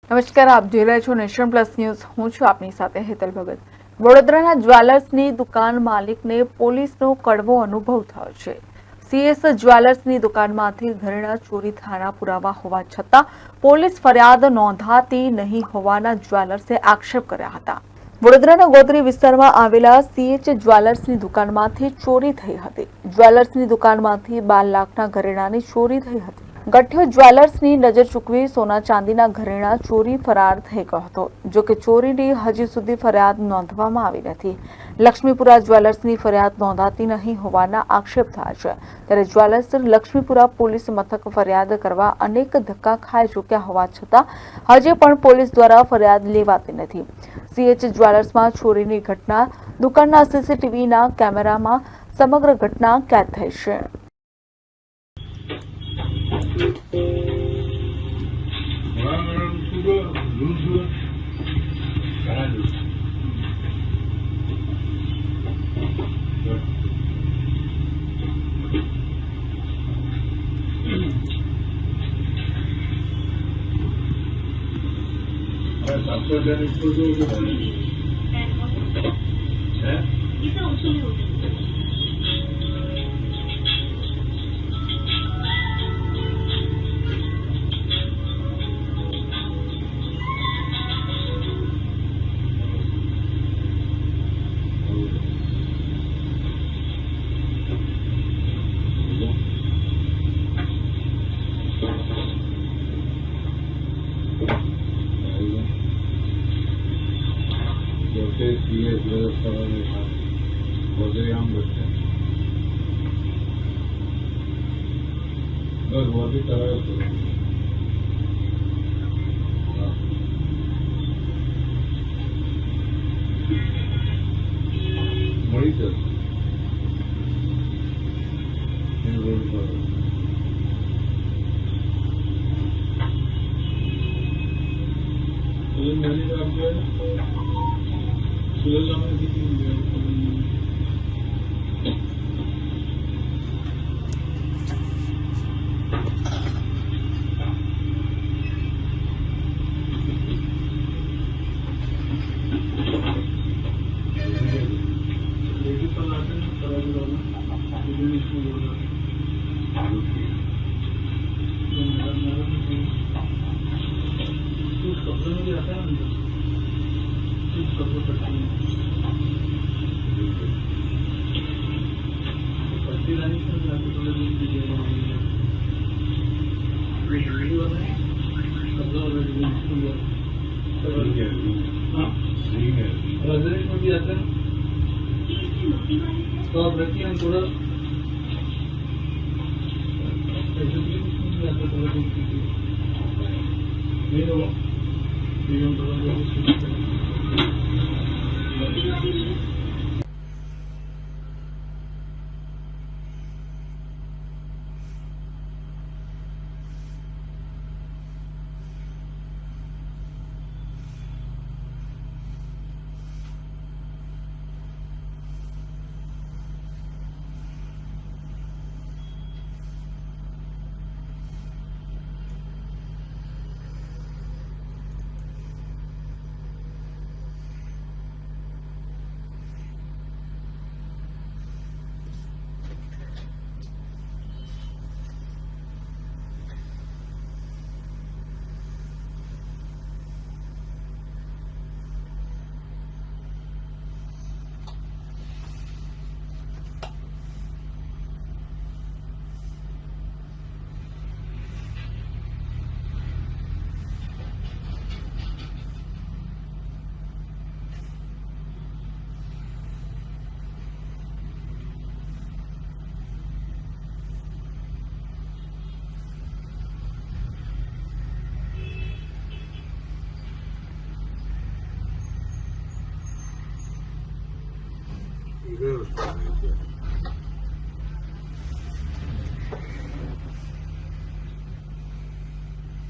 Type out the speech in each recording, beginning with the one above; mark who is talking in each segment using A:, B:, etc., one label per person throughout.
A: નમસ્કાર, આપ જોઈ રહ્યા છો નેશન પ્લસ ન્યૂઝ. હું છું આપની સાથે હેતલ ભગત. વડોદરાના જ્વેલર્સની દુકાન માલિકને પોલીસનો કડવો અનુભવ થયો છે. સીએસ જ્વેલર્સની દુકાનમાંથી ઘરેણા ચોરી થયાના પુરાવા હોવા છતાં પોલીસ ફરિયાદ નોંધાતી નહીં હોવાના જ્વેલર્સે આક્ષેપ કર્યા હતા. વડોદરાના ગોત્રી વિસ્તારમાં આવેલા સીએચ જ્વેલર્સની દુકાનમાંથી ચોરી થઈ હતી. જ્વેલર્સની દુકાનમાંથી 12 લાખના ઘરેણાની ચોરી થઈ હતી. ગઠિયો જ્વેલર્સની નજર ચૂકવી સોના ચાંદીના ઘરેણા ચોરી ફરાર થઈ ગયો હતો. જો કે ચોરીની હજી સુધી ફરિયાદ નોંધવામાં આવી નથી. લક્ષ્મીપુરા જ્વેલર્સની ફરિયાદ નોંધાતી નહીં હોવાના આક્ષેપ થયા છે. ત્યારે જ્વેલર્સ લક્ષ્મીપુરા પોલીસ મથક ફરિયાદ કરવા અનેક ધક્કા ખાઈ ચૂક્યા હોવા છતાં હજી પણ પોલીસ દ્વારા ફરિયાદ લેવાતી નથી. સીએચ જ્વેલર્સમાં ચોરીની ઘટના દુકાનના સીસીટીવીના કેમેરામાં સમગ્ર ઘટના કેદ થઈ છે.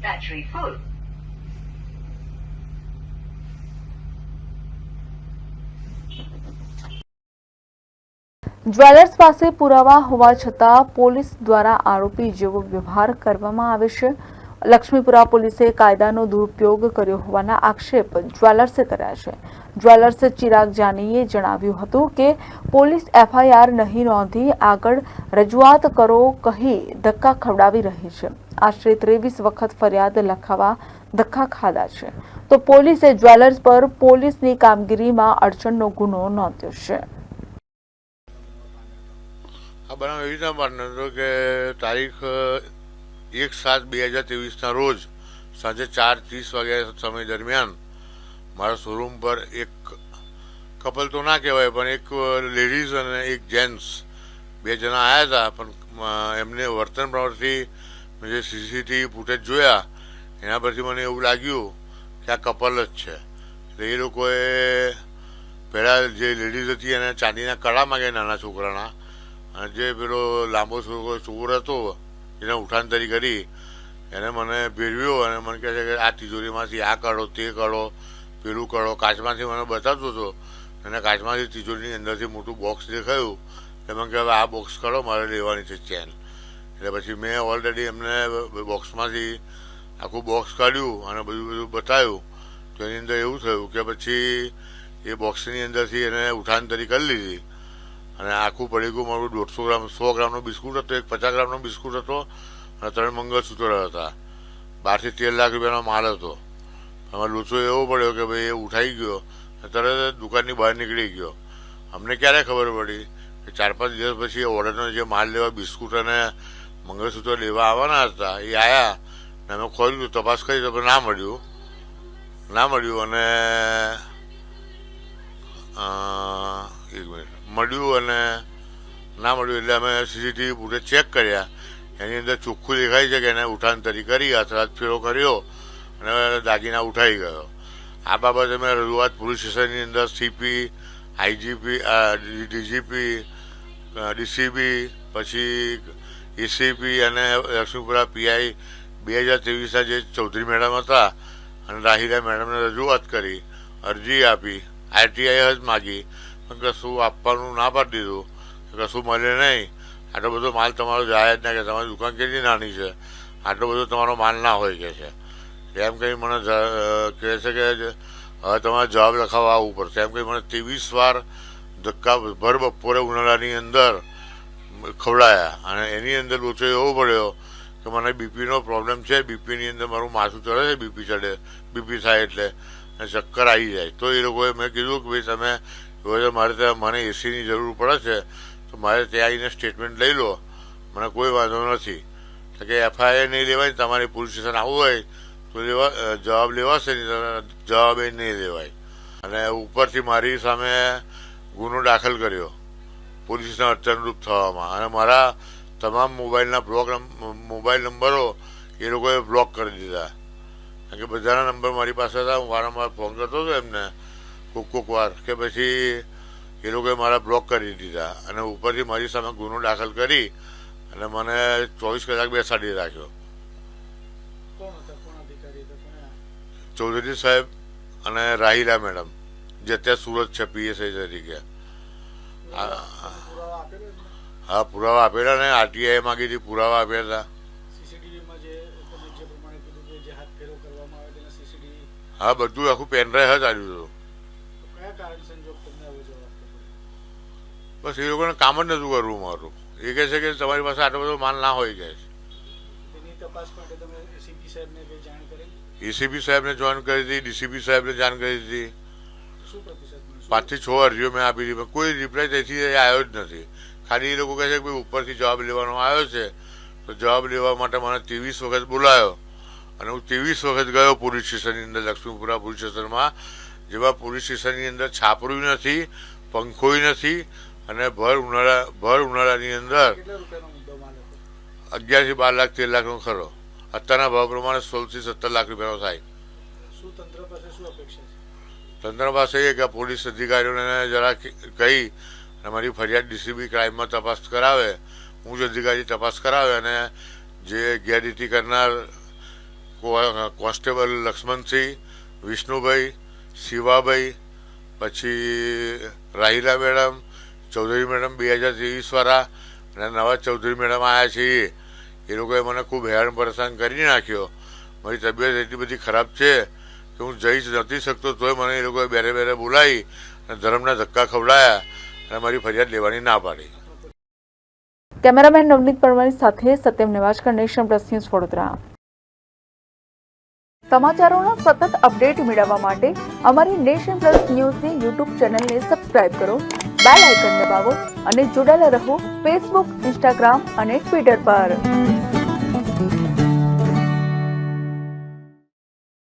B: Battery full.
A: જ્વેલર્સ પાસે પુરાવા હોવા છતાં પોલીસ દ્વારા આરોપી જેવો વ્યવહાર કરવામાં આવે છે. લક્ષ્મીપુરા પોલીસે કાયદાનો દુરુપયોગ કર્યો હોવાના આક્ષેપ જ્વેલર્સે કર્યા છે. જ્વેલર્સ ચિરાગ જાનીએ જણાવ્યું હતું કે પોલીસ એફઆઈઆર નહીં નોંધી આગળ રજૂઆત કરો કહી ધક્કા ખવડાવી રહી છે. આશરે 23 વખત ફરિયાદ લખાવા ધક્કા ખાધા છે તો પોલીસે જ્વેલર્સ પર પોલીસની કામગીરીમાં અડચણનો ગુનો નોંધ્યો છે.
C: આ બનાવ એવી રીતના બન્યો હતો કે તારીખ 1/7/2023ના રોજ સાંજે 4:30 વાગ્યા સમય દરમિયાન મારા શોરૂમ પર એક કપલ તો ના કહેવાય પણ એક લેડીઝ અને એક જેન્ટ્સ બે જણા આવ્યા હતા. પણ એમને વર્તન પ્રવૃત્તિ જે સીસીટીવી ફૂટેજ જોયા એના પરથી મને એવું લાગ્યું કે આ કપલ જ છે. એટલે એ લોકોએ પહેલાં જે લેડીઝ હતી એને ચાંદીના કડા માગ્યા નાના છોકરાના, અને જે પેલો લાંબો ચોર હતો એને ઉઠાંતરી કરી એને મને ભેરવ્યો અને મને કહે છે કે આ તિજોરીમાંથી આ કાઢો, તે કાઢો, પેલું કાઢો. કાચમાંથી મને બતાવતો હતો અને કાચમાંથી તિજોરીની અંદરથી મોટું બોક્સ દેખાયું. એમાં કે હવે આ બોક્સ કાઢો, મારે લેવાની છે ચેન. એટલે પછી મેં ઓલરેડી એમને બોક્સમાંથી આખું બોક્સ કાઢ્યું અને બધું બતાવ્યું. તો એની અંદર એવું થયું કે પછી એ બોક્સની અંદરથી એને ઉઠાંતરી કરી લીધી અને આખું પડીકું મારું 150 ગ્રામ 100 ગ્રામનો બિસ્કુટ હતો, એક 50 ગ્રામનો બિસ્કુટ હતો અને 3 મંગળસૂત્ર હતા. 12 થી 13 લાખ રૂપિયાનો માલ હતો. આમાં લોચો એવો પડ્યો કે ભાઈ એ ઉઠાઈ ગયો, તરત દુકાનની બહાર નીકળી ગયો. અમને ક્યારે ખબર પડી કે 4-5 દિવસ પછી ઓર્ડરનો જે માલ લેવા બિસ્કુટ અને મંગળસૂત્ર લેવા આવવાના હતા એ આવ્યા ને અમે ખોલ્યું, તપાસ કરી તો ના મળ્યું અને એક મિનિટ મળ્યું અને ના મળ્યું. એટલે અમે સીસીટીવી ફૂટેજ ચેક કર્યા. એની અંદર ચોખ્ખું દેખાય છે કે એને ઉઠાંતરી કરી, હાથ ફેરો કર્યો અને દાગીના ઉઠાઈ ગયો. આ બાબતે મેં રજૂઆત પોલીસ સ્ટેશનની અંદર સીપી, આઈજીપી, ડીજીપી, ડીસીપી, પછી એસીપી અને લક્ષ્મીપુરા પીઆઈ 2023ના જે ચૌધરી મેડમ હતા અને રાહિલા મેડમને રજૂઆત કરી, અરજી આપી, આરટીઆઈ જ માગી, પણ કશું આપવાનું ના પાડી દીધું. કશું મળે નહીં. આટલો બધો માલ તમારો જાય જ ના, કે તમારી દુકાન કેટલી નાની છે, આટલો બધો તમારો માલ ના હોય કે છે. એમ કહી મને કહે છે કે હવે તમારે જવાબ લખાવવા આવવું પડશે. એમ કહી મને 23 વાર ધક્કા ભર બપોરે ઉનાળાની અંદર ખવડાયા અને એની અંદર લોચો એવો પડ્યો કે મને બીપીનો પ્રોબ્લેમ છે. બીપીની અંદર મારું માથું ચડે છે, બીપી થાય એટલે ચક્કર આવી જાય. તો એ લોકોએ મેં કીધું કે ભાઈ તમે મારે ત્યાં મને એસીની જરૂર પડે છે તો મારે ત્યાં આવીને સ્ટેટમેન્ટ લઈ લો, મને કોઈ વાંધો નથી. તો કે એફઆઈઆર નહીં લેવાય, તમારે પોલીસ સ્ટેશન આવવું હોય તો જવાબ લેવાશે નહીં, જવાબ એ નહીં લેવાય. અને ઉપરથી મારી સામે ગુનો દાખલ કર્યો પોલીસના અડચણરૂપ થવામાં, અને મારા તમામ મોબાઈલ નંબરો એ લોકોએ બ્લોક કરી દીધા. કારણ કે બધાના નંબર મારી પાસે હતા. હું વારંવાર ફોન કરતો હતો એમને કોક વાર, કે પછી એ લોકોએ મારા બ્લોક કરી દીધા અને ઉપરથી મારી સામે ગુનો દાખલ કરી અને મને 24 કલાક બેસાડી રાખ્યો. ચૌધરી સાહેબ અને રાહિલા મેડમ જે અત્યારે સુરત છે પીએસઆઈ તરીકે. હા, પુરાવા આપેલા ને, આરટીઆઈ માગી હતી, પુરાવા આપ્યા હતા. હા, બધું આખું પેનડ્રાઈવ જ આવ્યું હતું. બસ એ લોકોને કામ જ નતું કરવું મારું. એ કહે છે કે તમારી પાસે આટલો બધો માલ ના હોય કે. એસીપી સાહેબને જાણ કરી હતી, ડીસીપી સાહેબને જાણ કરી હતી. 5 થી 6 અરજીઓ મેં આપી હતી, પણ કોઈ રિપ્લાય તેથી આવ્યો જ નથી. ખાલી એ લોકો કહે છે કે ઉપરથી જવાબ લેવાનો આવ્યો છે તો જવાબ લેવા માટે મને 23 વખત બોલાયો અને હું 23 વખત ગયો પોલીસ સ્ટેશનની અંદર, લક્ષ્મીપુરા પોલીસ સ્ટેશનમાં. જેમાં પોલીસ સ્ટેશનની અંદર છાપરું નથી, પંખોય નથી અને ભર ઉનાળાની અંદર 11 થી 12 લાખ 13 લાખનો ખરો. અત્યારના ભાવ પ્રમાણે 16 થી 17 લાખ રૂપિયાનો થાય. તંત્ર પાસે એ કે પોલીસ અધિકારીઓને જરા કહી અને મારી ફરિયાદ ડીસીબી ક્રાઇમમાં તપાસ કરાવે, ઉચ્ચ અધિકારી તપાસ કરાવે અને જે ગેરરીતિ કરનાર કોન્સ્ટેબલ લક્ષ્મણસિંહ, વિષ્ણુભાઈ, શિવાભાઈ, પછી રાહિલા મેડમ, ચૌધરી મેડમ 2023 વાળા અને નવા ચૌધરી મેડમ આવ્યા છે એ લોકોએ મને ખૂબ હેરાન પરેશાન કરી નાખ્યો મારી તબિયત એટલી બધી ખરાબ છે કે હું જઈ નથી શકતો, તોય મને એ લોકોએ બેરે બેરે બોલાવી અને ધર્મના ધક્કા ખવડાયા અને મારી ફરિયાદ લેવાની ના પાડી.
A: કેમેરામેન નવનીત પરમારની સાથે Satyam Nevajkar, nation plus news, Vadodara. સમાચારોના સતત અપડેટ મેળવવા માટે અમારી નેશન પ્લસ ન્યૂઝની યુટ્યુબ ચેનલને સબસ્ક્રાઇબ કરો, બેલ આઇકન દબાવો અને જોડાયેલા રહો ફેસબુક, ઇન્સ્ટાગ્રામ અને ટ્વિટર પર.